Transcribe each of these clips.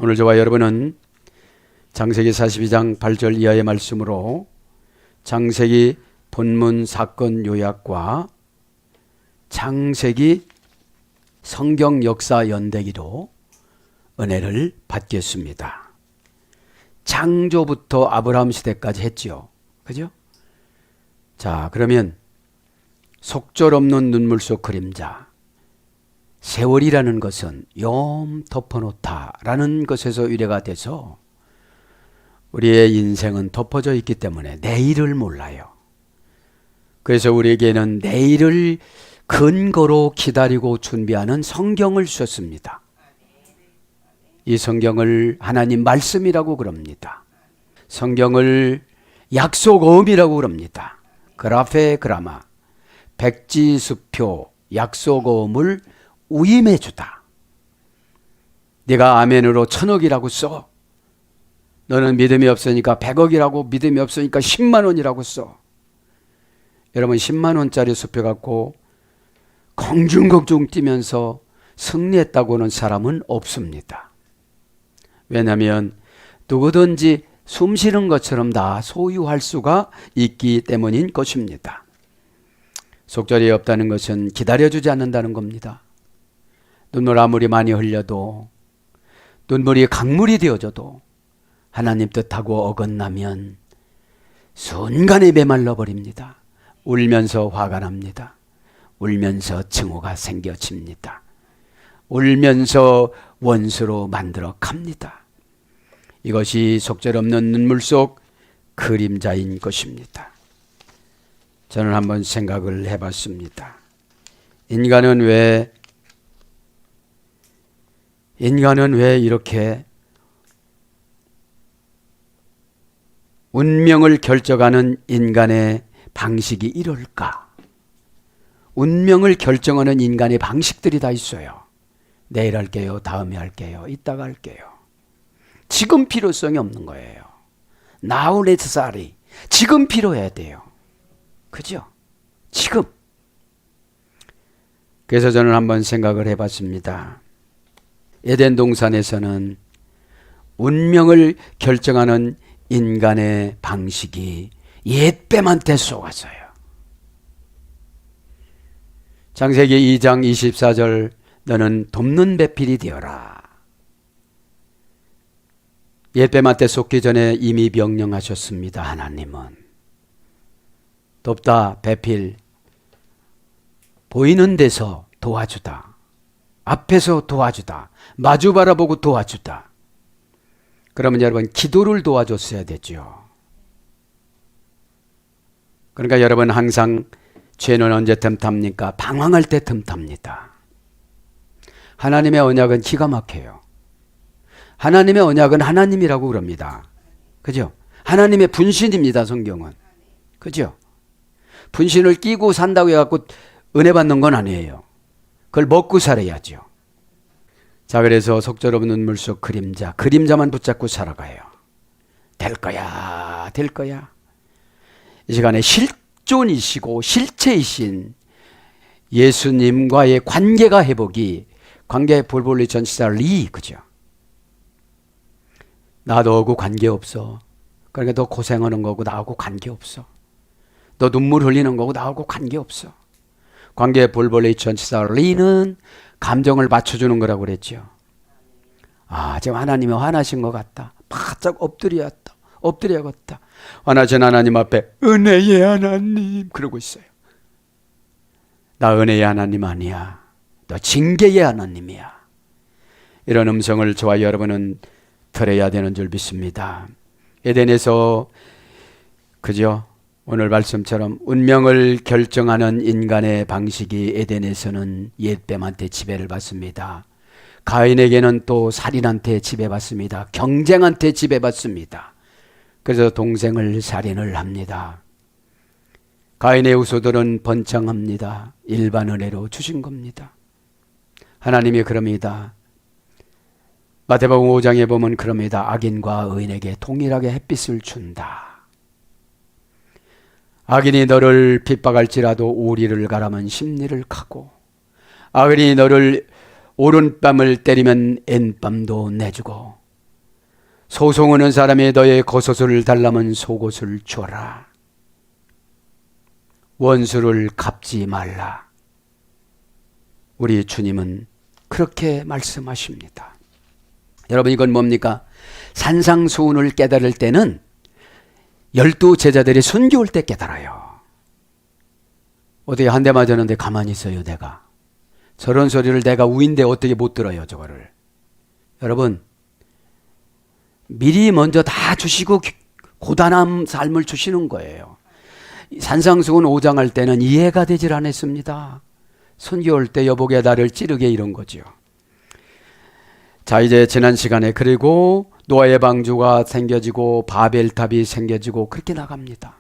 오늘 저와 여러분은 창세기 42장 8절 이하의 말씀으로 창세기 본문 사건 요약과 창세기 성경 역사 연대기로 은혜를 받겠습니다. 창조부터 아브라함 시대까지 했지요. 그죠? 자, 그러면 속절없는 눈물 속 그림자, 세월이라는 것은 염 덮어놓다라는 것에서 유래가 돼서 우리의 인생은 덮어져 있기 때문에 내일을 몰라요. 그래서 우리에게는 내일을 근거로 기다리고 준비하는 성경을 썼습니다. 이 성경을 하나님 말씀이라고 그럽니다. 성경을 약속어음이라고 그럽니다. 그라페 그라마, 백지수표 약속어음을 우임해 주다. 네가 아멘으로 1000억이라고 써. 너는 믿음이 없으니까 100억이라고, 믿음이 없으니까 10만 원이라고 써. 여러분 10만 원짜리 수표 갖고 공중공중 뛰면서 승리했다고는 사람은 없습니다. 왜냐하면 누구든지 숨 쉬는 것처럼 다 소유할 수가 있기 때문인 것입니다. 속절이 없다는 것은 기다려주지 않는다는 겁니다. 눈물 아무리 많이 흘려도, 눈물이 강물이 되어져도 하나님 뜻하고 어긋나면 순간에 메말라 버립니다. 울면서 화가 납니다. 울면서 증오가 생겨집니다. 울면서 원수로 만들어 갑니다. 이것이 속절없는 눈물 속 그림자인 것입니다. 저는 한번 생각을 해봤습니다. 인간은 왜 이렇게 운명을 결정하는 인간의 방식이 이럴까? 운명을 결정하는 인간의 방식들이 다 있어요. 내일 할게요, 다음에 할게요, 이따가 할게요. 지금 필요성이 없는 거예요. Now necessary. 지금 필요해야 돼요. 그죠? 지금. 그래서 저는 한번 생각을 해봤습니다. 에덴 동산에서는 운명을 결정하는 인간의 방식이 옛뱀한테 쏘았어요. 창세기 2장 24절 너는 돕는 배필이 되어라. 옛뱀한테 쏘기 전에 이미 명령하셨습니다. 하나님은 돕다, 배필, 보이는 데서 도와주다, 앞에서 도와주다, 마주 바라보고 도와주다. 그러면 여러분 기도를 도와줬어야 되죠. 그러니까 여러분 항상 죄는 언제 틈탑니까? 방황할 때 틈탑니다. 하나님의 언약은 기가 막혀요. 하나님의 언약은 하나님이라고 그럽니다. 그죠? 하나님의 분신입니다. 성경은. 그죠? 분신을 끼고 산다고 해갖고 은혜 받는 건 아니에요. 그걸 먹고 살아야죠. 자, 그래서 속절없는 눈물 속 그림자만 붙잡고 살아가요. 될 거야, 될 거야. 이 시간에 실존이시고 실체이신 예수님과의 관계가 회복이, 관계 볼볼리 전치사 리, 그죠? 나하고 관계없어. 그러니까 너 고생하는 거고 나하고 관계없어. 너 눈물 흘리는 거고 나하고 관계없어. 관계 볼볼리 전치사 리는 감정을 맞춰주는 거라고 그랬죠. 아, 지금 하나님이 화나신 것 같다. 바짝 엎드려야겠다. 화나신 하나님 앞에 은혜의 하나님 그러고 있어요. 나 은혜의 하나님 아니야. 너 징계의 하나님이야. 이런 음성을 저와 여러분은 들어야 되는 줄 믿습니다. 에덴에서, 그죠? 오늘 말씀처럼 운명을 결정하는 인간의 방식이 에덴에서는 옛뱀한테 지배를 받습니다. 가인에게는 또 살인한테 지배받습니다. 경쟁한테 지배받습니다. 그래서 동생을 살인을 합니다. 가인의 후손들은 번창합니다. 일반 은혜로 주신 겁니다. 하나님이 그럽니다. 마태복음 5장에 보면 그럽니다. 악인과 의인에게 동일하게 햇빛을 준다. 악인이 너를 핍박할지라도 우리를 가라면 심리를 가고, 악인이 너를 오른뺨을 때리면 왼뺨도 내주고, 소송하는 사람이 너의 겉옷을 달라면 속옷을 줘라. 원수를 갚지 말라. 우리 주님은 그렇게 말씀하십니다. 여러분, 이건 뭡니까? 산상수훈을 깨달을 때는 12 제자들이 순교할 때 깨달아요. 어떻게 한 대 맞았는데 가만히 있어요, 내가. 저런 소리를 내가 우인데 어떻게 못 들어요, 저거를. 여러분, 미리 먼저 다 주시고 고단한 삶을 주시는 거예요. 산상수훈 5장 할 때는 이해가 되질 않았습니다. 순교할 때 여복의 나를 찌르게 이런 거죠. 자, 이제 지난 시간에 그리고 노아의 방주가 생겨지고 바벨탑이 생겨지고 그렇게 나갑니다.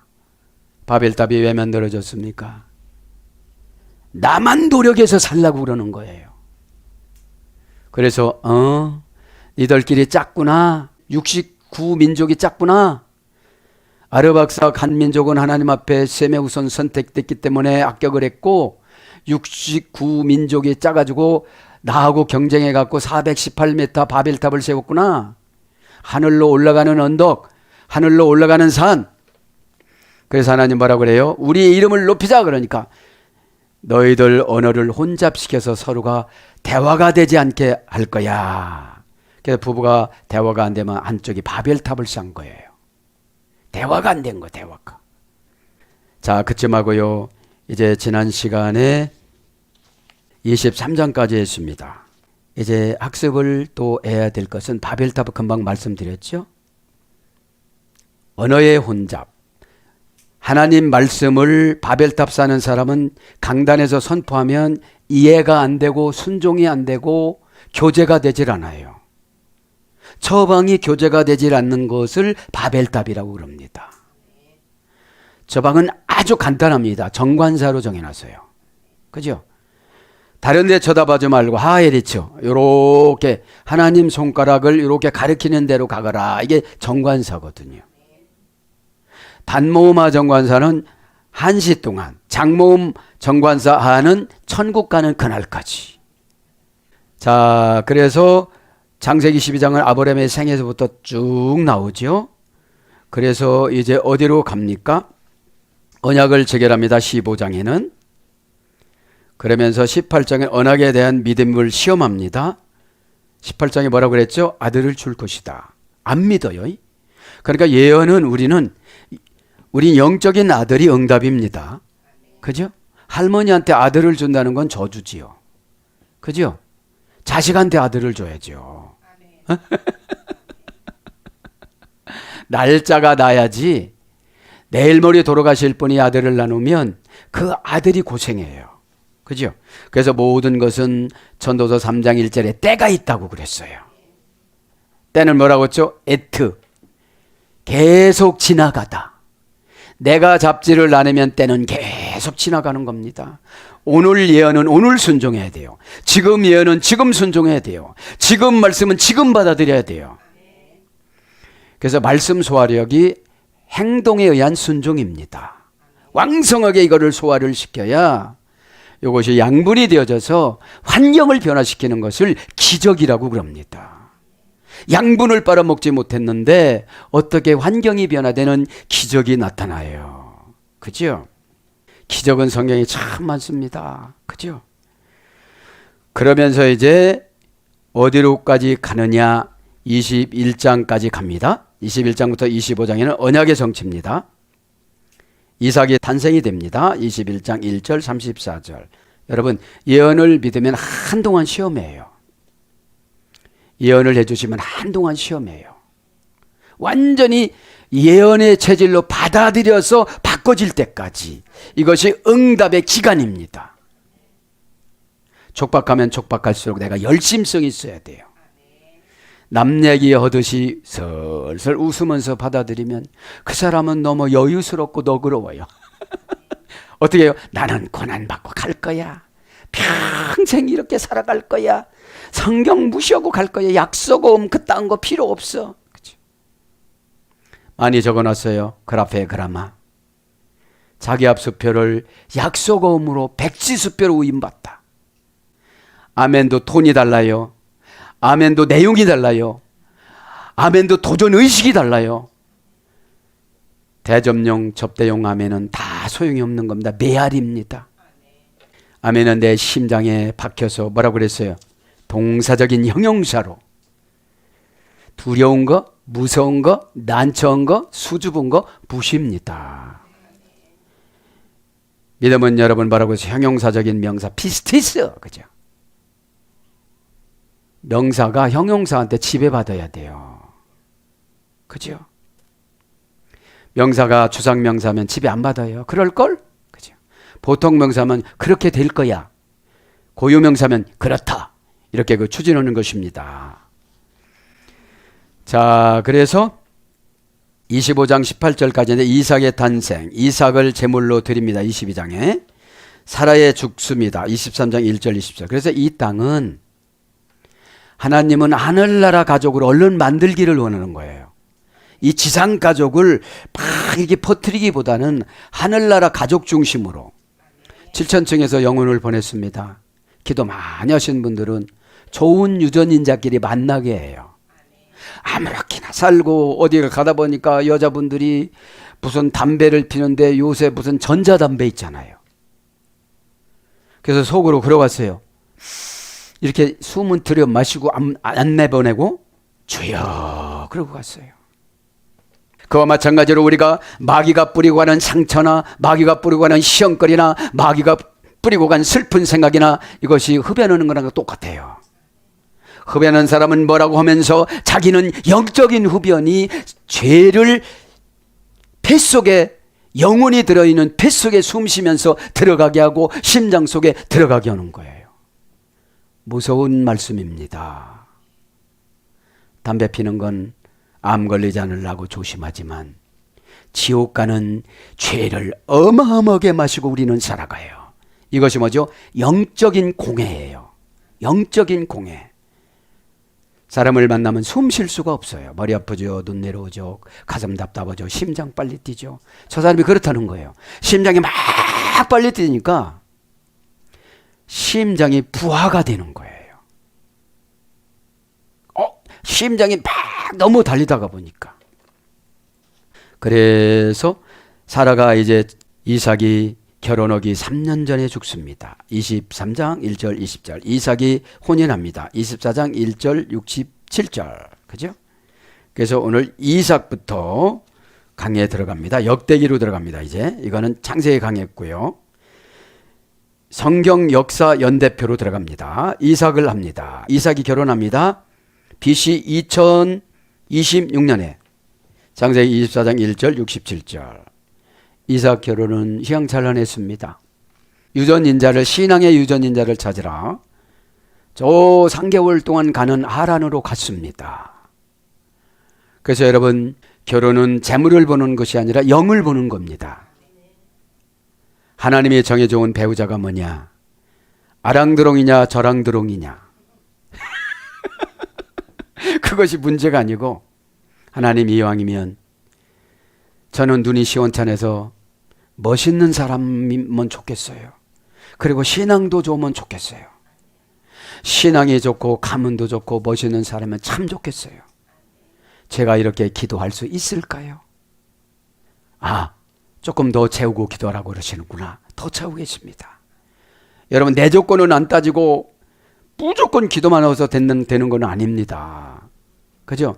바벨탑이 왜 만들어졌습니까? 나만 노력해서 살라고 그러는 거예요. 그래서 니들끼리 짰구나. 69민족이 짰구나. 아르박삭 한 민족은 하나님 앞에 셈의 우선 선택됐기 때문에 합격을 했고 69민족이 짜가지고 나하고 경쟁해갖고 418m 바벨탑을 세웠구나. 하늘로 올라가는 언덕, 하늘로 올라가는 산. 그래서 하나님 뭐라고 그래요? 우리의 이름을 높이자. 그러니까 너희들 언어를 혼잡시켜서 서로가 대화가 되지 않게 할 거야. 그래서 부부가 대화가 안 되면 한쪽이 바벨탑을 쌓은 거예요. 대화가 안 된 거, 대화가. 자, 그쯤 하고요. 이제 지난 시간에 23장까지 했습니다. 이제 학습을 또 해야 될 것은 바벨탑 금방 말씀드렸죠. 언어의 혼잡. 하나님 말씀을 바벨탑 사는 사람은 강단에서 선포하면 이해가 안 되고 순종이 안 되고 교제가 되질 않아요. 처방이 교제가 되질 않는 것을 바벨탑이라고 그럽니다. 처방은 아주 간단합니다. 정관사로 정해놨어요. 그죠? 다른 데 쳐다보지 말고 하에리쳐 요렇게 하나님 손가락을 요렇게 가리키는 대로 가거라. 이게 정관사거든요. 단모음하 정관사는 한시 동안, 장모음 정관사 하는 천국 가는 그날까지. 자, 그래서 창세기 12장은 아브라함의 생에서부터 쭉 나오죠. 그래서 이제 어디로 갑니까? 언약을 체결합니다. 15장에는. 그러면서 18장에 언약에 대한 믿음을 시험합니다. 18장에 뭐라고 그랬죠? 아들을 줄 것이다. 안 믿어요. 그러니까 예언은 우린 영적인 아들이 응답입니다. 그죠? 할머니한테 아들을 준다는 건 저주지요. 그죠? 자식한테 아들을 줘야죠. 날짜가 나야지. 내일 모레 돌아가실 분이 아들을 나누면 그 아들이 고생해요. 그죠? 그래서 모든 것은 전도서 3장 1절에 때가 있다고 그랬어요. 때는 뭐라고 했죠? 에트. 계속 지나가다. 내가 잡지를 않으면 때는 계속 지나가는 겁니다. 오늘 예언은 오늘 순종해야 돼요. 지금 예언은 지금 순종해야 돼요. 지금 말씀은 지금 받아들여야 돼요. 그래서 말씀 소화력이 행동에 의한 순종입니다. 왕성하게 이거를 소화를 시켜야 이것이 양분이 되어져서 환경을 변화시키는 것을 기적이라고 그럽니다. 양분을 빨아먹지 못했는데 어떻게 환경이 변화되는 기적이 나타나요. 그죠? 기적은 성경에 참 많습니다. 그죠? 그러면서 이제 어디로까지 가느냐? 21장까지 갑니다. 21장부터 25장에는 언약의 성취입니다. 이삭이 탄생이 됩니다. 21장 1절 34절. 여러분, 예언을 믿으면 한동안 시험이에요. 예언을 해주시면 한동안 시험이에요. 완전히 예언의 체질로 받아들여서 바꿔질 때까지 이것이 응답의 기간입니다. 촉박하면 촉박할수록 내가 열심성이 있어야 돼요. 남 얘기 하듯이 슬슬 웃으면서 받아들이면 그 사람은 너무 여유스럽고 너그러워요. 어떻게 해요? 나는 고난받고 갈 거야. 평생 이렇게 살아갈 거야. 성경 무시하고 갈 거야. 약속음 그딴 거 필요 없어. 그치? 많이 적어놨어요. 그라페 그라마. 자기 앞 수표를 약속음으로 백지수표로 위임받다. 아멘도 톤이 달라요. 아멘도 내용이 달라요. 아멘도 도전 의식이 달라요. 대접용, 접대용 아멘은 다 소용이 없는 겁니다. 메아리입니다. 아멘은 내 심장에 박혀서 뭐라고 그랬어요? 동사적인 형용사로 두려운 거, 무서운 거, 난처한 거, 수줍은 거 무시입니다. 믿음은 여러분 뭐라고 해서 형용사적인 명사 피스티스, 그죠? 명사가 형용사한테 지배받아야 돼요. 그죠? 명사가 주상명사면 지배 안 받아요. 그럴걸? 그죠? 보통 명사면 그렇게 될 거야. 고유명사면 그렇다. 이렇게 그 추진하는 것입니다. 자, 그래서 25장 18절까지는 이삭의 탄생, 이삭을 제물로 드립니다. 22장에. 사라의 죽습니다. 23장 1절 20절. 그래서 이 땅은 하나님은 하늘나라 가족을 얼른 만들기를 원하는 거예요. 이 지상 가족을 막 이렇게 퍼뜨리기보다는 하늘나라 가족 중심으로 7천층에서 영혼을 보냈습니다. 기도 많이 하신 분들은 좋은 유전인자끼리 만나게 해요. 아무렇게나 살고 어디를 가다 보니까 여자분들이 무슨 담배를 피는데 요새 무슨 전자담배 있잖아요. 그래서 속으로 그러갔어요. 이렇게 숨은 들여 마시고 안 내보내고 주여 그러고 갔어요. 그와 마찬가지로 우리가 마귀가 뿌리고 가는 상처나 마귀가 뿌리고 가는 시험거리나 마귀가 뿌리고 간 슬픈 생각이나 이것이 흡연하는 거랑 똑같아요. 흡연하는 사람은 뭐라고 하면서 자기는 영적인 흡연이 죄를 뱃속에 영혼이 들어있는 뱃속에 숨쉬면서 들어가게 하고 심장 속에 들어가게 하는 거예요. 무서운 말씀입니다. 담배 피는 건 암 걸리지 않으려고 조심하지만 지옥 가는 죄를 어마어마하게 마시고 우리는 살아가요. 이것이 뭐죠? 영적인 공해예요. 영적인 공해. 사람을 만나면 숨 쉴 수가 없어요. 머리 아프죠. 눈 내려오죠. 가슴 답답하죠. 심장 빨리 뛰죠. 저 사람이 그렇다는 거예요. 심장이 막 빨리 뛰니까 심장이 부하가 되는 거예요. 심장이 막 너무 달리다가 보니까. 그래서 사라가 이제 이삭이 결혼하기 3년 전에 죽습니다. 23장 1절 20절. 이삭이 혼인합니다. 24장 1절 67절. 그죠? 그래서 오늘 이삭부터 강의에 들어갑니다. 역대기로 들어갑니다. 이제 이거는 창세기 강의했고요. 성경 역사 연대표로 들어갑니다. 이삭을 합니다. 이삭이 결혼합니다. BC 2026년에 창세기 24장 1절 67절. 이삭 결혼은 희양찬란했습니다. 유전인자를 신앙의 유전인자를 찾으라. 저 3개월 동안 가는 하란으로 갔습니다. 그래서 여러분 결혼은 재물을 보는 것이 아니라 영을 보는 겁니다. 하나님이 정해줘온 배우자가 뭐냐? 아랑드롱이냐 저랑드롱이냐? 그것이 문제가 아니고 하나님 이왕이면 저는 눈이 시원찮아서 멋있는 사람이면 좋겠어요. 그리고 신앙도 좋으면 좋겠어요. 신앙이 좋고 가문도 좋고 멋있는 사람은 참 좋겠어요. 제가 이렇게 기도할 수 있을까요? 조금 더 채우고 기도하라고 그러시는구나. 더 채우겠습니다. 여러분 내 조건은 안 따지고 무조건 기도만 해서 되는 건 아닙니다. 그죠?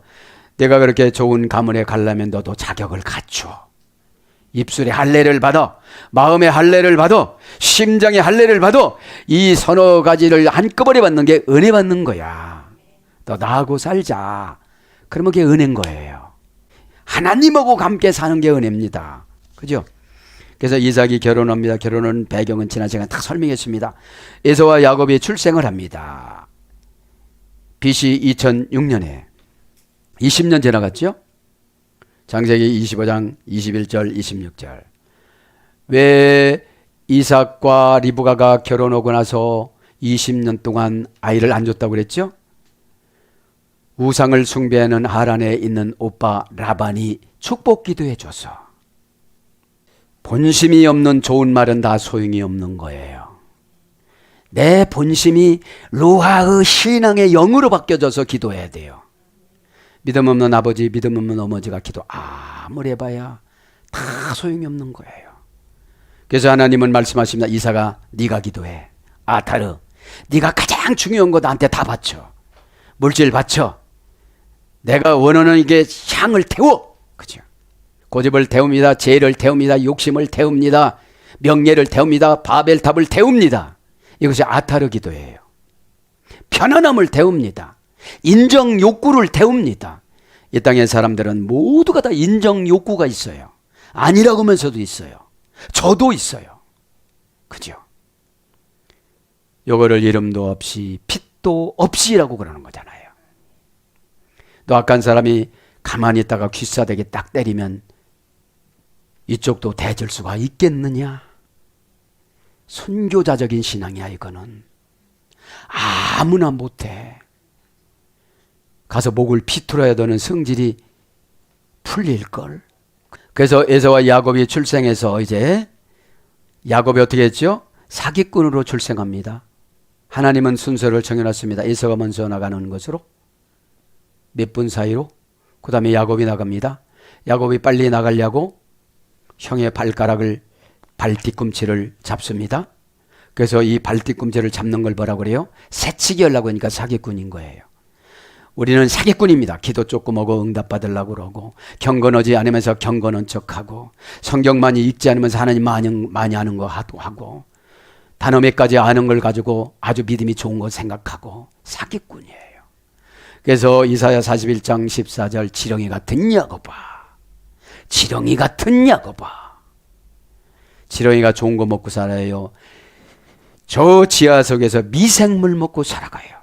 내가 그렇게 좋은 가문에 가려면 너도 자격을 갖춰. 입술에 할례를 받아, 마음에 할례를 받아, 심장에 할례를 받아. 이 서너 가지를 한꺼번에 받는 게 은혜 받는 거야. 너 나하고 살자. 그러면 그게 은혜인 거예요. 하나님하고 함께 사는 게 은혜입니다. 그죠? 그래서 이삭이 결혼합니다. 결혼은 배경은 지난 시간에 다 설명했습니다. 에서와 야곱이 출생을 합니다. BC 2006년에 20년 지나갔죠? 창세기 25장 21절 26절. 왜 이삭과 리브가가 결혼하고 나서 20년 동안 아이를 안 줬다고 그랬죠? 우상을 숭배하는 하란에 있는 오빠 라반이 축복 기도해 줘서. 본심이 없는 좋은 말은 다 소용이 없는 거예요. 내 본심이 루하의 신앙의 영으로 바뀌어져서 기도해야 돼요. 믿음 없는 아버지, 믿음 없는 어머니가 기도 아무리 해봐야 다 소용이 없는 거예요. 그래서 하나님은 말씀하십니다. 이삭아, 네가 기도해. 아타르, 네가 가장 중요한 거 나한테 다 바쳐. 물질 바쳐. 내가 원하는 이게 향을 태워. 그죠? 고집을 태웁니다. 죄를 태웁니다. 욕심을 태웁니다. 명예를 태웁니다. 바벨탑을 태웁니다. 이것이 아타르 기도예요. 편안함을 태웁니다. 인정 욕구를 태웁니다. 이 땅의 사람들은 모두가 다 인정 욕구가 있어요. 아니라고 하면서도 있어요. 저도 있어요. 그죠? 요거를 이름도 없이 핏도 없이라고 그러는 거잖아요. 또 악한 사람이 가만히 있다가 귀싸대기 딱 때리면 이쪽도 대줄 수가 있겠느냐? 순교자적인 신앙이야 이거는. 아무나 못해. 가서 목을 비틀어야 되는 성질이 풀릴걸. 그래서 에서와 야곱이 출생해서 이제 야곱이 어떻게 했죠? 사기꾼으로 출생합니다. 하나님은 순서를 정해놨습니다. 에서가 먼저 나가는 것으로 몇 분 사이로. 그 다음에 야곱이 나갑니다. 야곱이 빨리 나가려고 형의 발가락을 발 뒤꿈치를 잡습니다. 그래서 이 발 뒤꿈치를 잡는 걸 뭐라고 그래요? 새치기 하려고 하니까 사기꾼인 거예요. 우리는 사기꾼입니다. 기도 조금 하고 응답받으려고 그러고 경건하지 않으면서 경건한 척하고 성경 많이 읽지 않으면서 하나님 많이 아는 거 하고 단어 몇 가지 아는 걸 가지고 아주 믿음이 좋은 거 생각하고 사기꾼이에요. 그래서 이사야 41장 14절 지렁이 같은 야곱아, 지렁이 같은 야곱아. 지렁이가 좋은 거 먹고 살아요. 저 지하 속에서 미생물 먹고 살아가요.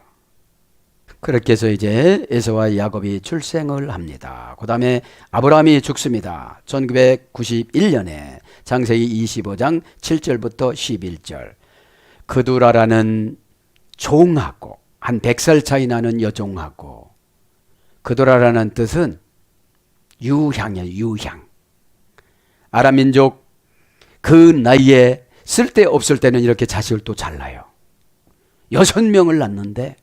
그렇게 해서 이제 에서와 야곱이 출생을 합니다. 그 다음에 아브라함이 죽습니다. 1991년에 창세기 25장 7절부터 11절. 그두라라는 종하고 한 100살 차이 나는 여종하고, 그두라라는 뜻은 유향이에요. 유향. 아람 민족 그 나이에 쓸데없을 때는 이렇게 자식을 또 잘 낳아요. 6명을 낳는데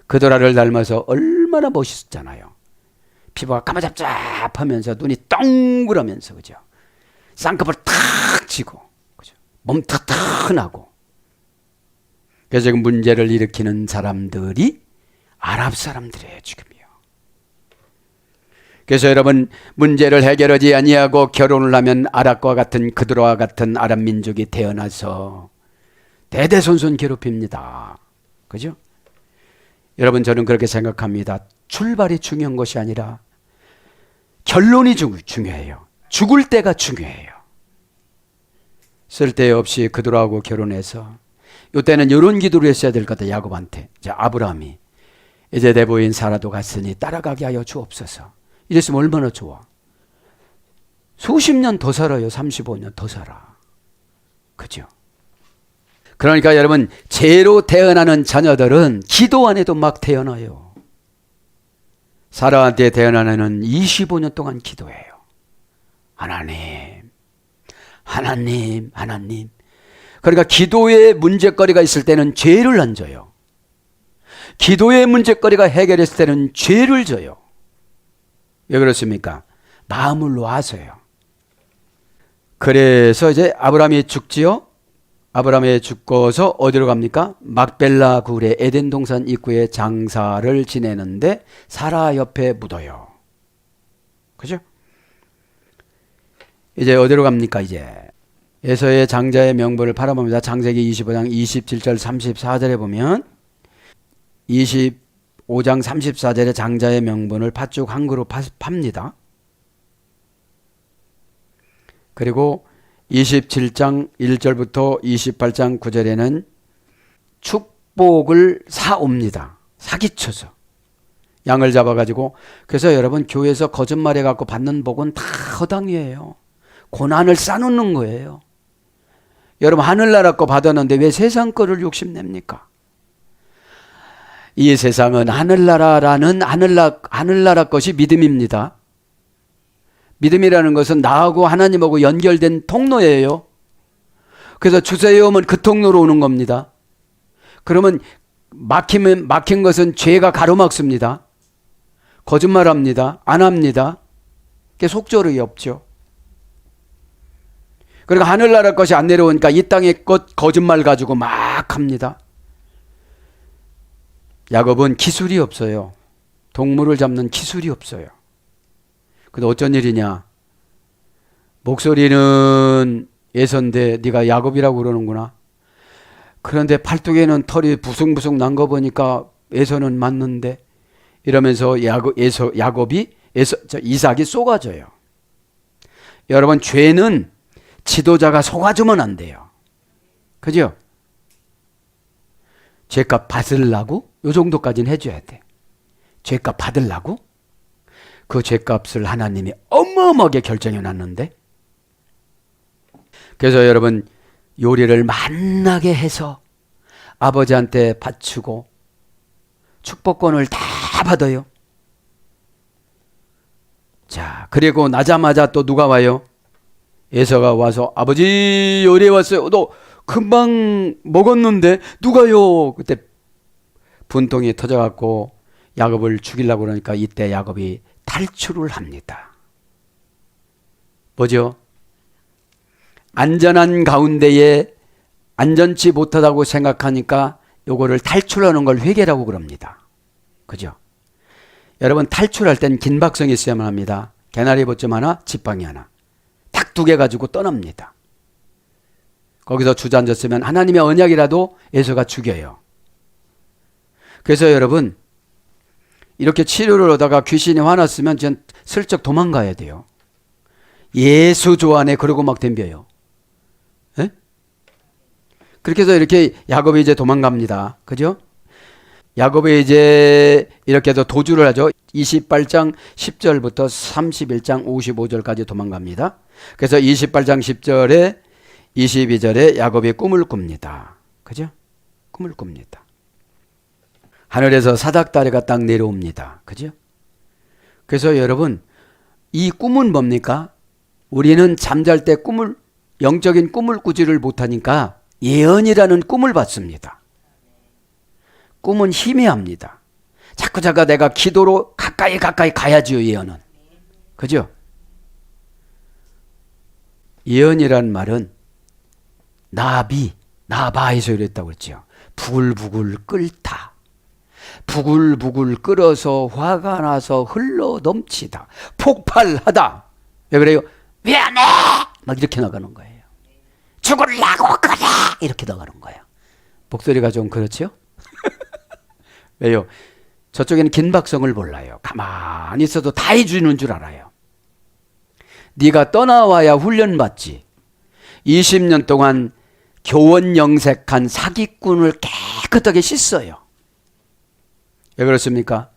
그두라를 닮아서 얼마나 멋있었잖아요. 피부가 까마잡잡하면서 눈이 동그라면서, 그죠? 쌍꺼풀 탁 치고, 그죠? 몸 튼튼하고. 그래서 지금 문제를 일으키는 사람들이 아랍 사람들이에요, 지금요. 그래서 여러분, 문제를 해결하지 아니하고 결혼을 하면 아랍과 같은 그두라와 같은 아랍 민족이 태어나서 대대손손 괴롭힙니다. 그죠? 여러분, 저는 그렇게 생각합니다. 출발이 중요한 것이 아니라 결론이 중요해요. 죽을 때가 중요해요. 쓸데없이 그들하고 결혼해서, 이때는 이런 기도를 했어야 될 것 같아요. 야곱한테. 아브라함이 이제 내 부인 사라도 갔으니 따라가게 하여 주옵소서. 이랬으면 얼마나 좋아. 수십 년 더 살아요. 35년 더 살아. 그죠? 그러니까 여러분, 죄로 태어나는 자녀들은 기도 안 해도 막 태어나요. 사라한테 태어난 애는 25년 동안 기도해요. 하나님, 하나님, 하나님. 그러니까 기도에 문제거리가 있을 때는 죄를 안 져요. 기도의 문제거리가 해결했을 때는 죄를 져요. 왜 그렇습니까? 마음을 놓아서요. 그래서 이제 아브라함이 죽지요. 아브라함이 죽고서 어디로 갑니까? 막벨라 굴의 에덴 동산 입구에 장사를 지내는데 사라 옆에 묻어요. 그죠? 이제 어디로 갑니까? 이제 에서의 장자의 명분을 팔아봅니다. 창세기 25장 27절 34절에 보면 25장 34절에 장자의 명분을 팥죽 한 그릇 팝니다. 그리고 27장 1절부터 28장 9절에는 축복을 사옵니다. 사기쳐서 양을 잡아가지고. 그래서 여러분, 교회에서 거짓말해갖고 받는 복은 다 허당이에요. 고난을 싸놓는 거예요. 여러분, 하늘나라 거 받았는데 왜 세상 거를 욕심냅니까? 이 세상은 하늘나라라는 하늘나라 것이 믿음입니다. 믿음이라는 것은 나하고 하나님하고 연결된 통로예요. 그래서 주세요 하면 그 통로로 오는 겁니다. 그러면 막힌 것은 죄가 가로막습니다. 거짓말합니다. 안 합니다. 그게 속절이 없죠. 그러니까 하늘나라 것이 안 내려오니까 이 땅의 것 거짓말 가지고 막 합니다. 야곱은 기술이 없어요. 동물을 잡는 기술이 없어요. 근데 어쩐 일이냐? 목소리는 에서인데 네가 야곱이라고 그러는구나. 그런데 팔뚝에는 털이 부숭부숭 난 거 보니까 에서는 맞는데, 이러면서 이삭이 쏘가져요. 여러분, 죄는 지도자가 속아주면 안 돼요. 그죠? 죄값 받으려고 요 정도까지는 해줘야 돼. 죄값 받으려고 그 죄값을 하나님이 어마어마하게 결정해 놨는데, 그래서 여러분, 요리를 만나게 해서 아버지한테 바치고 축복권을 다 받아요. 자, 그리고 나자마자 또 누가 와요? 에서가 와서 아버지 요리해 왔어요. 너 금방 먹었는데 누가요? 그때 분통이 터져갖고 야곱을 죽이려고 그러니까 이때 야곱이 탈출을 합니다. 뭐죠? 안전한 가운데에 안전치 못하다고 생각하니까 요거를 탈출하는 걸 회개라고 그럽니다. 그죠? 여러분, 탈출할 땐 긴박성이 있어야만 합니다. 개나리 보점 하나, 지팡이 하나. 딱 2개 가지고 떠납니다. 거기서 주저앉았으면 하나님의 언약이라도 에서가 죽여요. 그래서 여러분, 이렇게 치료를 하다가 귀신이 화났으면 전 슬쩍 도망가야 돼요. 예수 조 안에 그러고 막 덤벼요. 에? 그렇게 해서 이렇게 야곱이 이제 도망갑니다. 그죠? 야곱이 이제 이렇게 해서 도주를 하죠. 28장 10절부터 31장 55절까지 도망갑니다. 그래서 28장 10절에 22절에 야곱이 꿈을 꿉니다. 그죠? 꿈을 꿉니다. 하늘에서 사닥다리가 딱 내려옵니다. 그죠? 그래서 여러분, 이 꿈은 뭡니까? 우리는 잠잘 때 영적인 꿈을 꾸지를 못하니까 예언이라는 꿈을 받습니다. 꿈은 희미합니다. 자꾸 내가 기도로 가까이 가야지요, 예언은. 그죠? 예언이란 말은 나바에서 이랬다고 그랬죠. 부글부글 끓다. 부글부글 끓어서 화가 나서 흘러 넘치다. 폭발하다. 왜 그래요? 미안해! 막 이렇게 나가는 거예요. 죽으려고 그래! 이렇게 나가는 거예요. 목소리가 좀 그렇죠? 왜요? 저쪽에는 긴박성을 몰라요. 가만히 있어도 다 해주는 줄 알아요. 네가 떠나와야 훈련받지. 20년 동안 교원 영색한 사기꾼을 깨끗하게 씻어요. 왜 그렇습니까?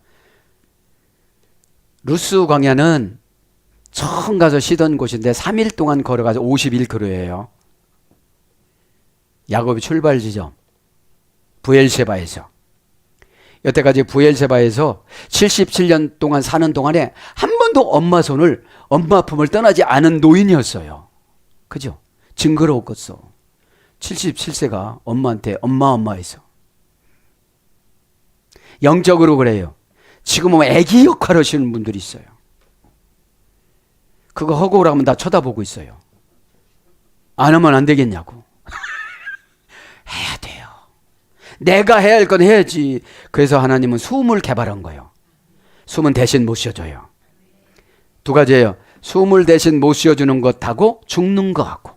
루스 광야는 처음 가서 쉬던 곳인데 3일 동안 걸어가서 51km예요. 야곱의 출발 지점 부엘세바에서, 여태까지 부엘세바에서 77년 동안 사는 동안에 한 번도 엄마 품을 떠나지 않은 노인이었어요. 그죠? 징그러웠겠어. 77세가 엄마한테 엄마해서. 영적으로 그래요. 지금은 애기 역할 하시는 분들이 있어요. 그거 하고 오라면 나 쳐다보고 있어요. 안 하면 안 되겠냐고. 해야 돼요. 내가 해야 할 건 해야지. 그래서 하나님은 숨을 개발한 거예요. 숨은 대신 못 쉬어줘요. 2가지예요. 숨을 대신 못 쉬어주는 것하고 죽는 거하고.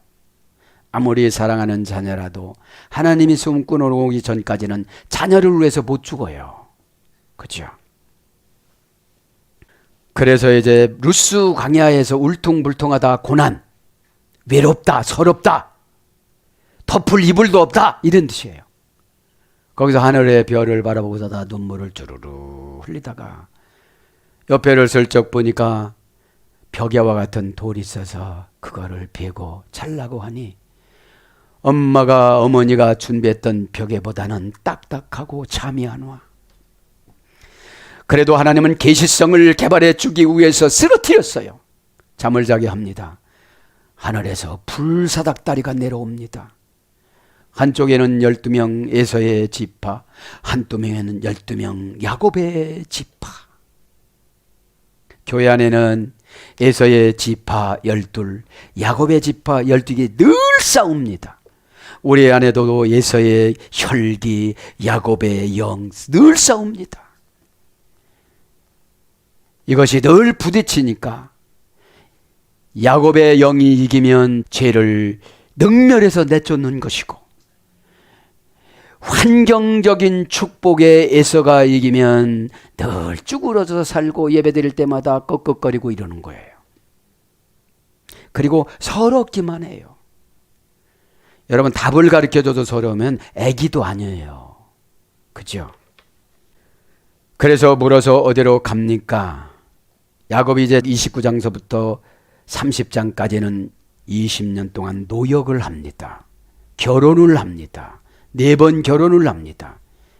아무리 사랑하는 자녀라도 하나님이 숨 끊어오기 전까지는 자녀를 위해서 못 죽어요. 그죠? 그래서 이제 루스 광야에서 울퉁불퉁하다 고난, 외롭다, 서럽다, 덮을 이불도 없다, 이런 뜻이에요. 거기서 하늘의 별을 바라보다가 눈물을 주르르 흘리다가 옆에를 슬쩍 보니까 벽야와 같은 돌이 있어서 그거를 베고 잘라고 하니 어머니가 준비했던 벽에보다는 딱딱하고 잠이 안 와. 그래도 하나님은 계시성을 개발해 주기 위해서 쓰러뜨렸어요. 잠을 자게 합니다. 하늘에서 불사닥다리가 내려옵니다. 한쪽에는 12명 에서의 지파, 한쪽에는 12명 야곱의 지파. 교회 안에는 에서의 지파 12, 야곱의 지파 12개 늘 싸웁니다. 우리 안에도 에서의 혈기, 야곱의 영 늘 싸웁니다. 이것이 늘 부딪히니까 야곱의 영이 이기면 죄를 능멸해서 내쫓는 것이고, 환경적인 축복의 에서가 이기면 늘 쭈그러져 살고 예배드릴 때마다 꺽꺽거리고 이러는 거예요. 그리고 서럽기만 해요. 여러분, 답을 가르쳐줘도 서러우면 애기도 아니에요. 그죠? 그래서 물어서 어디로 갑니까? 야곱이 이제 29장서부터 30장까지는 20년 동안 노역을 합니다. 결혼을 합니다. 4번 결혼을 합니다.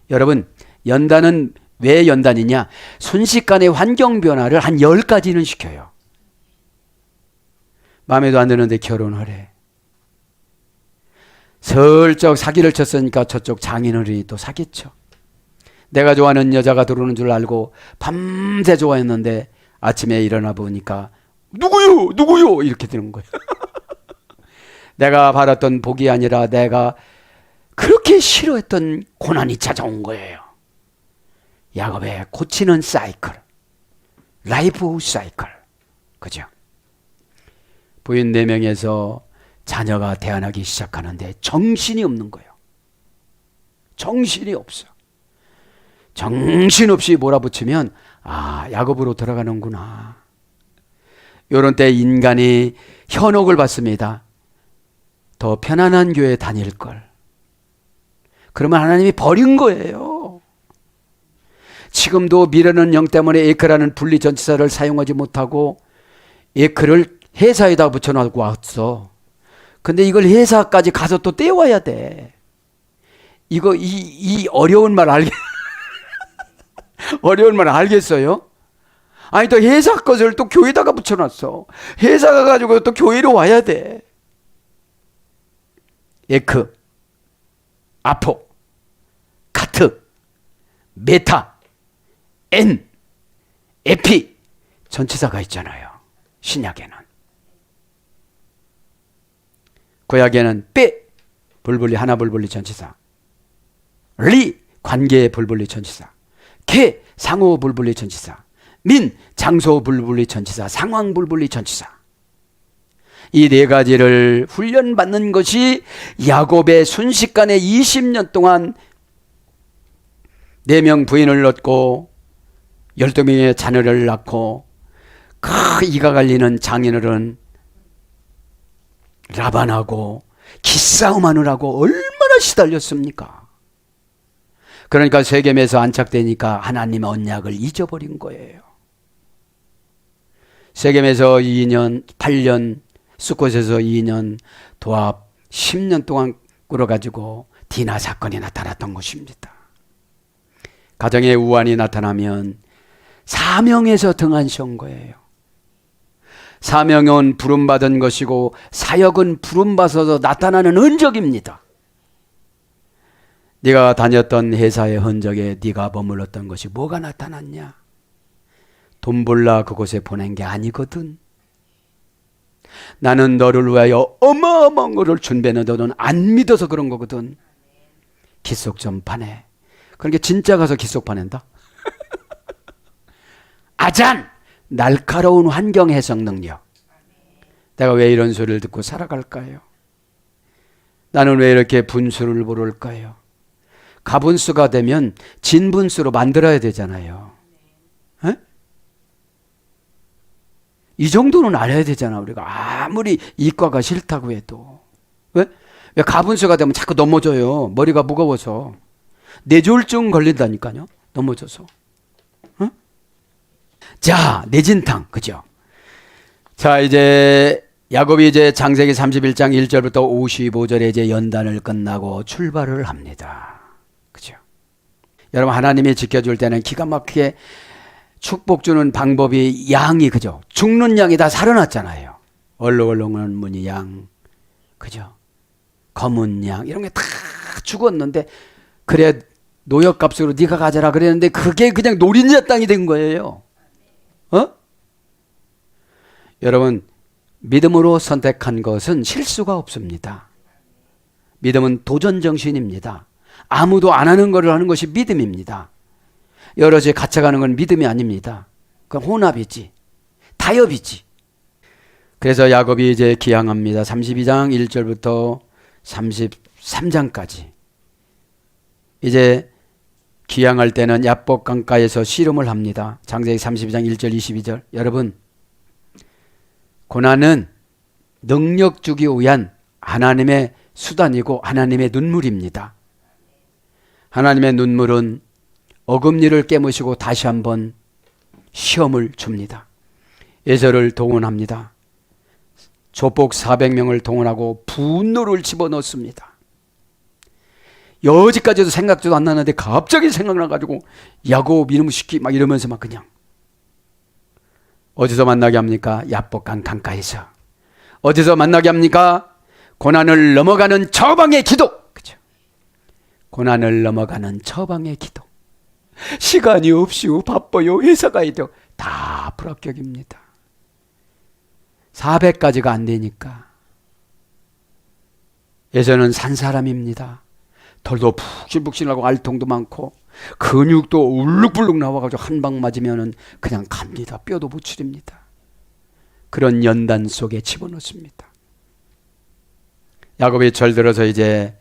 여러분, 연단은 왜 연단이냐? 순식간에 환경 변화를 한 10가지는 시켜요. 마음에도 안 드는데 결혼을 해. 슬쩍 사기를 쳤으니까 저쪽 장인어른이 또 사기쳐. 내가 좋아하는 여자가 들어오는 줄 알고 밤새 좋아했는데 아침에 일어나 보니까 누구요? 누구요? 이렇게 되는 거예요. 내가 받았던 복이 아니라 내가 그렇게 싫어했던 고난이 찾아온 거예요. 야곱의 고치는 사이클, 라이프 사이클. 그죠? 부인 4명에서 자녀가 태어나기 시작하는데 정신이 없는 거예요. 정신이 없어. 정신없이 몰아붙이면 야곱으로 들어가는구나. 이런 때 인간이 현혹을 받습니다. 더 편안한 교회 다닐 걸. 그러면 하나님이 버린 거예요. 지금도 미래는 영 때문에 에크라는 분리전치사를 사용하지 못하고 에크를 회사에다 붙여놓고 왔어. 근데 이걸 회사까지 가서 또 떼와야 돼. 이거 이 어려운 말 어려운 말 알겠어요? 아니, 또 회사 것을 또 교회에다가 붙여놨어. 회사가 가지고 또 교회로 와야 돼. 에크, 아포, 카트, 메타, 엔, 에피 전치사가 있잖아요. 신약에는. 구약에는 빼 불분리 하나 불분리 전치사, 리 관계 불분리 전치사, 개 상호 불분리 전치사, 민 장소 불분리 전치사, 상황 불분리 전치사. 이 4가지를 훈련받는 것이 야곱의 순식간에 20년 동안 4명 부인을 얻고 12명의 자녀를 낳고 이가 갈리는 장인어른 라반하고 기싸움하느라고 얼마나 시달렸습니까? 그러니까 세겜에서 안착되니까 하나님의 언약을 잊어버린 거예요. 세겜에서 2년, 8년, 수컷에서 2년, 도합 10년 동안 끌어가지고 디나 사건이 나타났던 것입니다. 가정에 우환이 나타나면 사명에서 등한시한 거예요. 사명은 부름받은 것이고 사역은 부름받아서 나타나는 흔적입니다. 네가 다녔던 회사의 흔적에 네가 머물렀던 것이 뭐가 나타났냐? 돈 벌라 그곳에 보낸 게 아니거든. 나는 너를 위하여 어마어마한 것을 준비했는데 너는 안 믿어서 그런 거거든. 기속 좀 파내. 그러니까 진짜 가서 기속 파낸다. 아잔! 날카로운 환경 해석 능력. 내가 왜 이런 소리를 듣고 살아갈까요? 나는 왜 이렇게 분수를 모를까요? 가분수가 되면 진분수로 만들어야 되잖아요. 에? 이 정도는 알아야 되잖아. 우리가 아무리 이과가 싫다고 해도. 왜? 왜 가분수가 되면 자꾸 넘어져요. 머리가 무거워서. 뇌졸중 걸린다니까요. 넘어져서. 어? 자, 내진탕. 그죠? 자, 이제 야곱이 이제 창세기 31장 1절부터 55절에 이제 연단을 끝나고 출발을 합니다. 그죠? 여러분, 하나님이 지켜줄 때는 기가 막히게 축복 주는 방법이 양이, 그죠? 죽는 양이 다 살아났잖아요. 얼렁얼렁한 무늬 양, 그죠? 검은 양, 이런 게 다 죽었는데, 그래, 노역값으로 네가 가져라 그랬는데, 그게 그냥 노린자 땅이 된 거예요. 어? 여러분, 믿음으로 선택한 것은 실수가 없습니다. 믿음은 도전 정신입니다. 아무도 안 하는 것을 하는 것이 믿음입니다. 여럿이 갇혀가는 건 믿음이 아닙니다. 그건 혼합이지, 타협이지. 그래서 야곱이 이제 기항합니다. 32장 1절부터 33장까지. 이제 기항할 때는 야복 강가에서 씨름을 합니다. 창세기 32장 1절 22절. 여러분, 고난은 능력 주기 위한 하나님의 수단이고 하나님의 눈물입니다. 하나님의 눈물은 어금니를 깨무시고 다시 한번 시험을 줍니다. 에서를 동원합니다. 조폭 400명을 동원하고 분노를 집어넣습니다. 여지까지도 생각도 안 나는데 갑자기 생각나가지고 야곱 이놈 시키 막 이러면서 막 그냥. 어디서 만나게 합니까? 야복강 강가에서. 어디서 만나게 합니까? 고난을 넘어가는 처방의 기도. 그죠? 고난을 넘어가는 처방의 기도. 시간이 없이요, 바빠요, 회사 가야 돼요. 다 불합격입니다. 400까지가 안 되니까. 예전은 산 사람입니다. 털도 푹신푹신하고 알통도 많고 근육도 울룩불룩 나와가지고 한 방 맞으면 그냥 갑니다. 뼈도 못 추립니다. 그런 연단 속에 집어넣습니다. 야곱이 절들어서 이제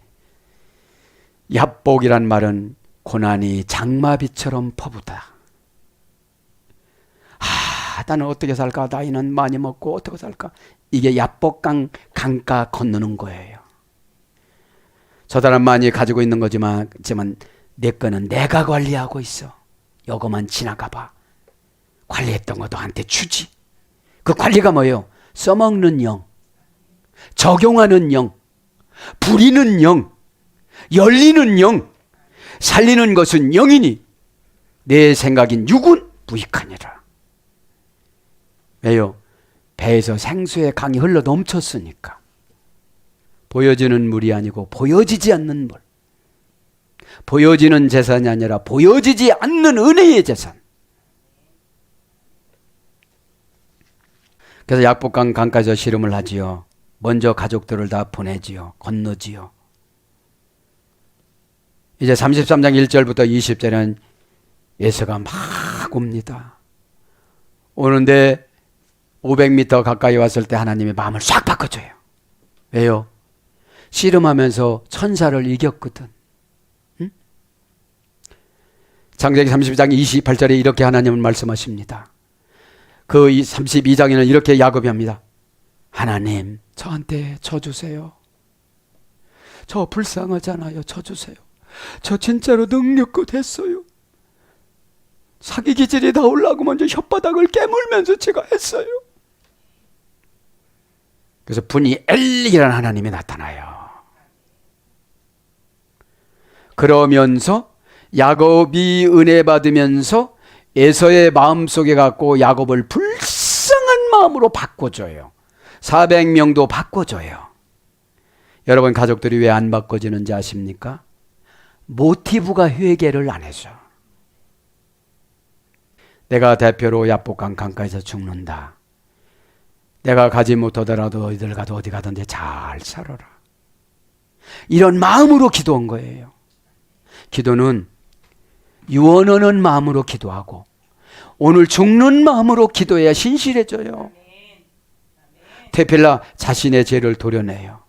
야복이란 말은 고난이 장마비처럼 퍼부다. 나는 어떻게 살까? 나이는 많이 먹고 어떻게 살까? 이게 야복강 강가 건너는 거예요. 저 사람 많이 가지고 있는 거지만 내 거는 내가 관리하고 있어. 요거만 지나가 봐. 관리했던 거 너한테 주지. 그 관리가 뭐예요? 써먹는 영, 적용하는 영, 부리는 영, 열리는 영, 살리는 것은 영이니 내 생각인 육은 무익하니라. 왜요? 배에서 생수의 강이 흘러 넘쳤으니까. 보여지는 물이 아니고 보여지지 않는 물. 보여지는 재산이 아니라 보여지지 않는 은혜의 재산. 그래서 야복강 강가에서 씨름을 하지요. 먼저 가족들을 다 보내지요. 건너지요. 이제 33장 1절부터 20절은 에서가 막 옵니다. 오는데 500m 가까이 왔을 때 하나님이 마음을 싹 바꿔줘요. 왜요? 씨름하면서 천사를 이겼거든. 응? 창세기 32장 28절에 이렇게 하나님은 말씀하십니다. 그 32장에는 이렇게 야곱이 합니다. 하나님, 저한테 져주세요. 저 불쌍하잖아요. 져주세요. 저 진짜로 능력껏 했어요. 사기 기질이 나오려고 먼저 혓바닥을 깨물면서 제가 했어요. 그래서 분이 엘리라는 하나님이 나타나요. 그러면서 야곱이 은혜 받으면서 에서의 마음속에 갖고 야곱을 불쌍한 마음으로 바꿔줘요. 400명도 바꿔줘요. 여러분, 가족들이 왜 안 바꿔지는지 아십니까? 모티브가 회개를 안 해서. 내가 대표로 야복강 강가에서 죽는다. 내가 가지 못하더라도 어디를 가도 어디 가든지 잘 살아라. 이런 마음으로 기도한 거예요. 기도는 유언하는 마음으로 기도하고 오늘 죽는 마음으로 기도해야 신실해져요. 테필라 자신의 죄를 도려내요.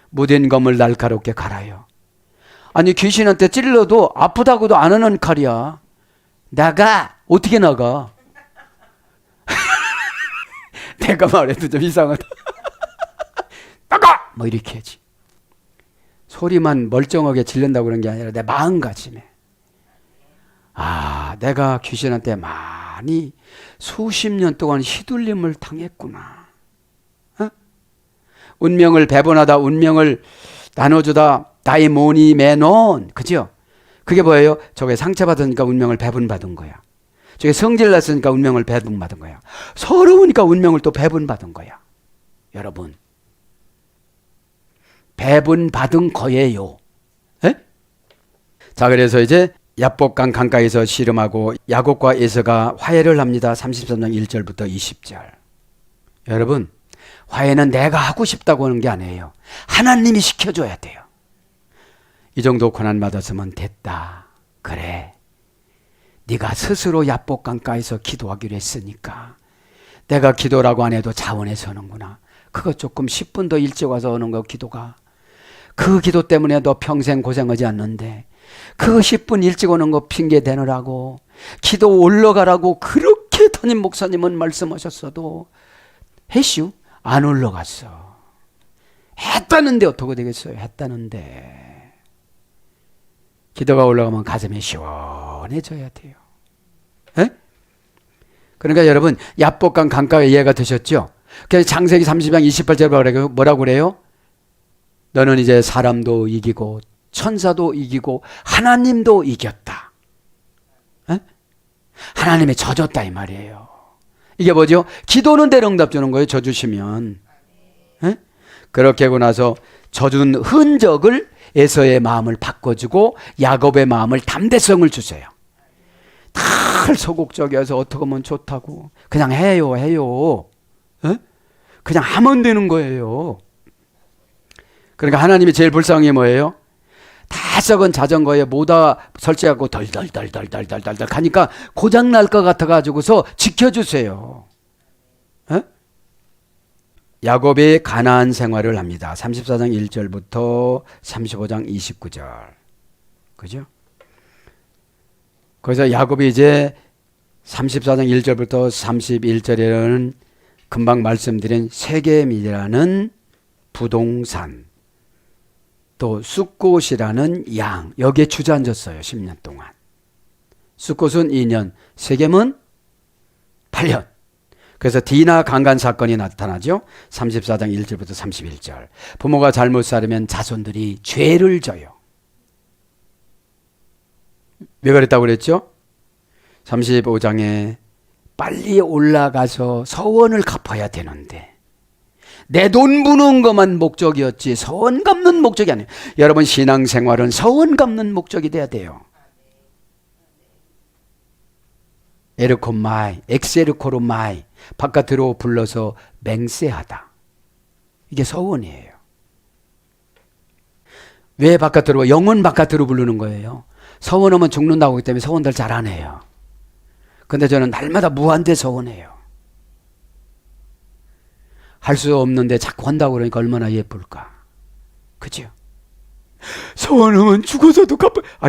무딘 검을 날카롭게 갈아요. 아니, 귀신한테 찔러도 아프다고도 안 하는 칼이야. 나가! 어떻게 나가? 내가 말해도 좀 이상하다. 나가! 뭐 이렇게 하지. 소리만 멀쩡하게 질른다고 그런 게 아니라 내 마음가짐에. 내가 귀신한테 많이 수십 년 동안 휘둘림을 당했구나. 운명을 배분하다, 운명을 나눠주다, 다이모니 메논. 그죠? 그게 뭐예요? 저게 상처받으니까 운명을 배분받은 거야. 저게 성질났으니까 운명을 배분받은 거야. 서러우니까 운명을 또 배분받은 거야. 여러분, 배분받은 거예요. 에? 자, 그래서 이제 야복강 강가에서 씨름하고 야곱과 에서가 화해를 합니다. 33장 1절부터 20절. 여러분, 화해는 내가 하고 싶다고 하는 게 아니에요. 하나님이 시켜줘야 돼요. 이 정도 고난 받았으면 됐다. 그래. 네가 스스로 야복강가에서 기도하기로 했으니까 내가 기도라고 안 해도 자원해서 하는구나. 그거 조금 10분 더 일찍 와서 하는 거 기도가. 그 기도 때문에 너 평생 고생하지 않는데 그 10분 일찍 오는 거 핑계 대느라고 기도 올라가라고 그렇게 담임 목사님은 말씀하셨어도 했슈? 안 올라갔어. 했다는데 어떻게 되겠어요? 했다는데. 기도가 올라가면 가슴이 시원해져야 돼요. 에? 그러니까 여러분 야복강 강가에 이해가 되셨죠? 그래서 창세기 30장 28절 뭐라고 그래요? 너는 이제 사람도 이기고 천사도 이기고 하나님도 이겼다. 에? 하나님이 져줬다 이 말이에요. 이게 뭐죠? 기도는 대응답 주는 거예요. 져주시면. 에? 그렇게 하고 나서 져준 흔적을 에서의 마음을 바꿔주고 야곱의 마음을 담대성을 주세요. 다 소극적이어서 어떻게 하면 좋다고 그냥 해요. 에? 그냥 하면 되는 거예요. 그러니까 하나님이 제일 불쌍한 게 뭐예요? 다 썩은 자전거에 모다 설치하고 덜덜덜덜덜덜덜 가니까 고장 날 것 같아가지고서 지켜주세요. 에? 야곱이 가나안 생활을 합니다. 34장 1절부터 35장 29절. 그죠? 거기서 야곱이 이제 34장 1절부터 31절에는 금방 말씀드린 세겜이라는 부동산, 또 숫꽃이라는 양, 여기에 주저앉았어요. 10년 동안. 숫꽃은 2년, 세겜은 8년. 그래서 디나 강간 사건이 나타나죠. 34장 1절부터 31절. 부모가 잘못 살으면 자손들이 죄를 져요. 왜 그랬다고 그랬죠? 35장에 빨리 올라가서 서원을 갚아야 되는데 내 돈 부는 것만 목적이었지 서원 갚는 목적이 아니에요. 여러분 신앙생활은 서원 갚는 목적이 돼야 돼요. 에르코마이, 엑세르코로마이, 바깥으로 불러서 맹세하다. 이게 서원이에요. 왜 바깥으로, 영혼 바깥으로 부르는 거예요. 서원하면 죽는다고 하기 때문에 서원들 잘 안 해요. 근데 저는 날마다 무한대 서원해요. 할 수 없는데 자꾸 한다고 그러니까 얼마나 예쁠까. 그죠? 서원하면 죽어서도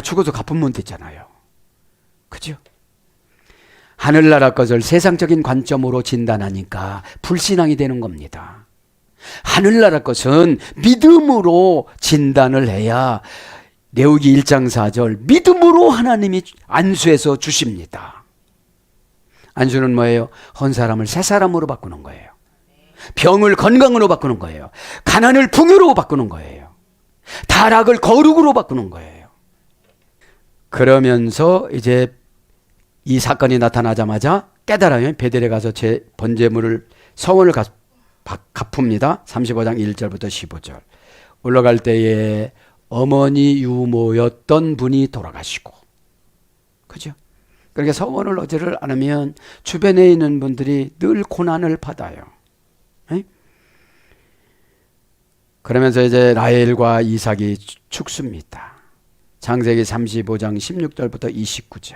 죽어서 갚으면 됐잖아요. 그죠? 하늘나라 것을 세상적인 관점으로 진단하니까 불신앙이 되는 겁니다. 하늘나라 것은 믿음으로 진단을 해야 레위기 1장 4절 믿음으로 하나님이 안수해서 주십니다. 안수는 뭐예요? 한 사람을 새 사람으로 바꾸는 거예요. 병을 건강으로 바꾸는 거예요. 가난을 풍요로 바꾸는 거예요. 타락을 거룩으로 바꾸는 거예요. 그러면서 이제 이 사건이 나타나자마자 깨달아요. 베델에 가서 제 번제물을 서원을 갚습니다. 35장 1절부터 15절. 올라갈 때에 어머니 유모였던 분이 돌아가시고, 그죠? 그러니까 서원을 어제를 안 하면 주변에 있는 분들이 늘 고난을 받아요. 에? 그러면서 이제 라헬과 이삭이 죽습니다. 창세기 35장 16절부터 29절.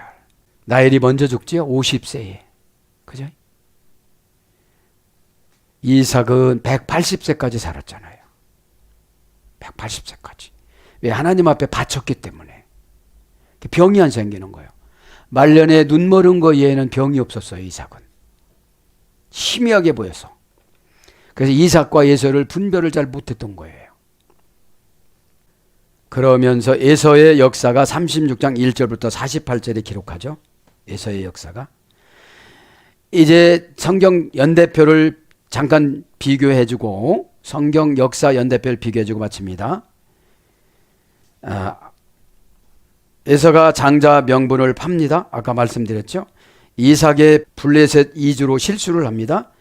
라헬이 먼저 죽지요. 50세에. 그죠? 이삭은 180세까지 살았잖아요. 180세까지. 왜? 하나님 앞에 바쳤기 때문에. 병이 안 생기는 거예요. 말년에 눈 멀은 거 얘는 병이 없었어요. 이삭은. 희미하게 보여서. 그래서 이삭과 에서를 분별을 잘 못했던 거예요. 그러면서 에서의 역사가 36장 1절부터 48절에 기록하죠. 에서의 역사가. 이제 성경 연대표를 잠깐 비교해주고 성경 역사 연대표를 비교해주고 마칩니다. 에서가 장자 명분을 팝니다. 아까 말씀드렸죠. 이삭의 블레셋 이주로 실수를 합니다.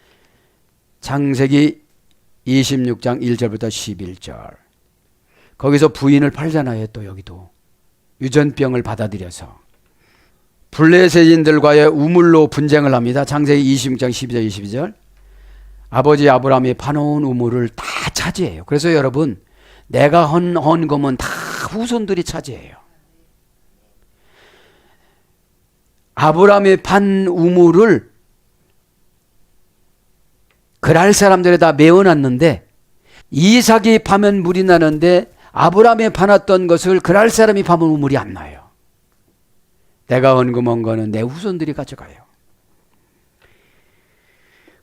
창세기 26장 1절부터 11절. 거기서 부인을 팔잖아요. 또 여기도 유전병을 받아들여서 블레셋인들과의 우물로 분쟁을 합니다. 창세기 26장 12절 22절. 아버지 아브라함이 파놓은 우물을 다 차지해요. 그래서 여러분, 내가 헌금은 다 후손들이 차지해요. 아브라함이 판 우물을 그랄 사람들에다 메워놨는데 이삭이 파면 물이 나는데 아브라함이 파놨던 것을 그랄 사람이 파면 우물이 안 나요. 내가 헌금한 거는 내 후손들이 가져가요.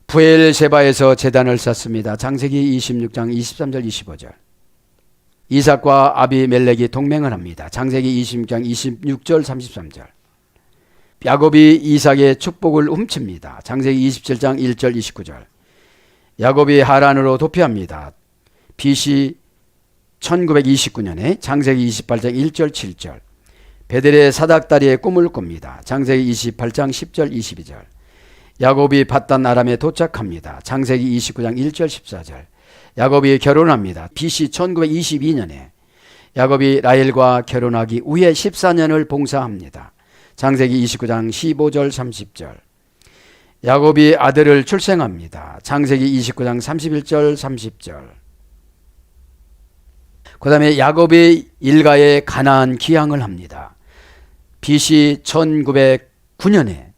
부엘세바에서 제단을 쌓습니다. 창세기 26장 23절 25절. 이삭과 아비멜렉이 동맹을 합니다. 창세기 26장 26절 33절. 야곱이 이삭의 축복을 훔칩니다. 창세기 27장 1절 29절. 야곱이 하란으로 도피합니다. BC 1929년에 창세기 28장 1절 7절. 베델의 사닥다리의 꿈을 꿉니다. 창세기 28장 10절 22절. 야곱이 밧단 아람에 도착합니다. 창세기 29장 1절 14절. 야곱이 결혼합니다. BC 1922년에 야곱이 라헬과 결혼하기 후에 14년을 봉사합니다. 창세기 29장 15절 30절. 야곱이 아들을 출생합니다. 창세기 29장 31절 30절. 그 다음에 야곱이 일가에 가나안 귀향을 합니다. BC 1909년에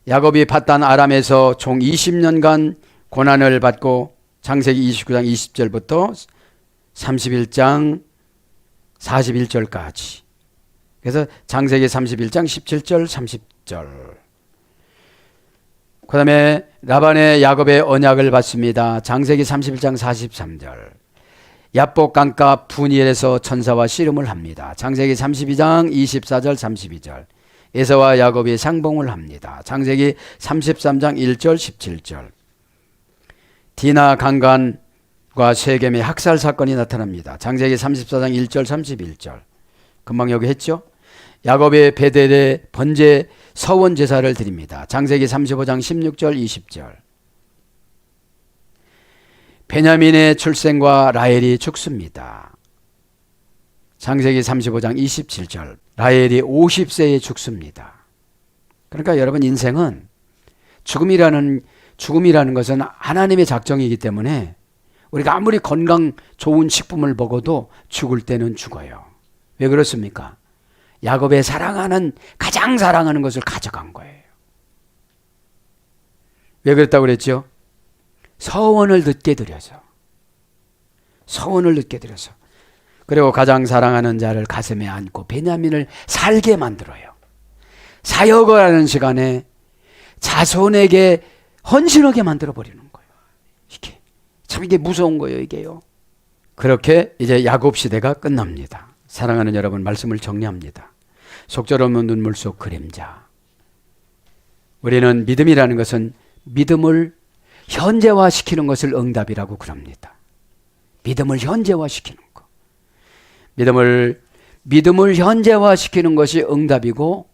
야곱이 밧단 아람에서 총 20년간 고난을 받고 창세기 29장 20절부터 31장 41절까지. 그래서 창세기 31장 17절 30절. 그 다음에 라반의 야곱의 언약을 받습니다. 창세기 31장 43절. 야복 강가 푸니엘에서 천사와 씨름을 합니다. 창세기 32장 24절 32절. 에서와 야곱이 상봉을 합니다. 창세기 33장 1절 17절. 디나 강간과 세겜의 학살 사건이 나타납니다. 창세기 34장 1절 31절. 금방 여기 했죠? 야곱의 베델에 번제 서원 제사를 드립니다. 창세기 35장 16절 20절. 베냐민의 출생과 라헬이 죽습니다. 창세기 35장 27절. 라헬이 50세에 죽습니다. 그러니까 여러분, 인생은 죽음이라는 것은 하나님의 작정이기 때문에 우리가 아무리 건강 좋은 식품을 먹어도 죽을 때는 죽어요. 왜 그렇습니까? 야곱의 가장 사랑하는 것을 가져간 거예요. 왜 그랬다고 그랬죠? 서원을 늦게 드려서. 그리고 가장 사랑하는 자를 가슴에 안고 베냐민을 살게 만들어요. 사역을 하는 시간에 자손에게 헌신하게 만들어버리는 거예요. 이게 무서운 거예요, 이게요. 그렇게 이제 야곱 시대가 끝납니다. 사랑하는 여러분, 말씀을 정리합니다. 속절없는 눈물 속 그림자. 우리는 믿음이라는 것은 믿음을 현재화시키는 것을 응답이라고 그럽니다. 믿음을 현재화시키는 것. 믿음을 현재화시키는 것이 응답이고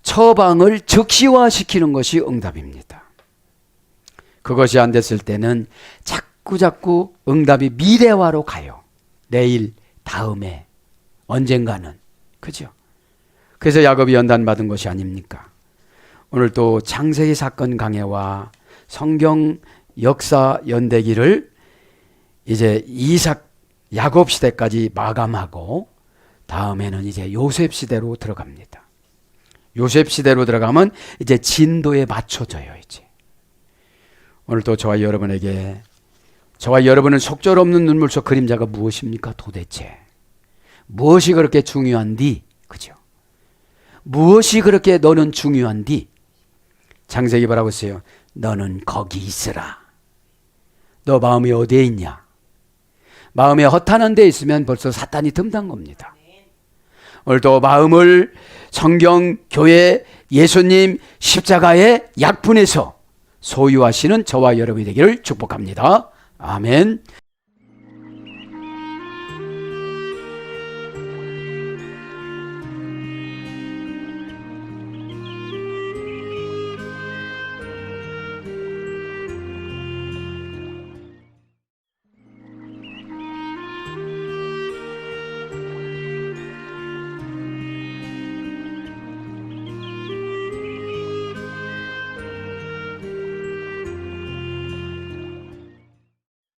처방을 즉시화시키는 것이 응답입니다. 그것이 안 됐을 때는 자꾸 응답이 미래화로 가요. 내일, 다음에, 언젠가는. 그죠? 그래서 야곱이 연단받은 것이 아닙니까? 오늘 또 창세기 사건 강해와 성경 역사 연대기를 이제 야곱 시대까지 마감하고 다음에는 이제 요셉 시대로 들어갑니다. 요셉 시대로 들어가면 이제 진도에 맞춰져요, 이제. 오늘 또 저와 여러분은 속절없는 눈물 속 그림자가 무엇입니까? 도대체 무엇이 그렇게 중요한디? 그죠? 무엇이 그렇게 너는 중요한디? 창세기 뭐라고 했어요? 너는 거기 있으라. 너 마음이 어디에 있냐? 마음에 허탄한 데 있으면 벌써 사탄이 틈단 겁니다. 오늘도 마음을 성경, 교회, 예수님 십자가의 약분에서 소유하시는 저와 여러분이 되기를 축복합니다. 아멘.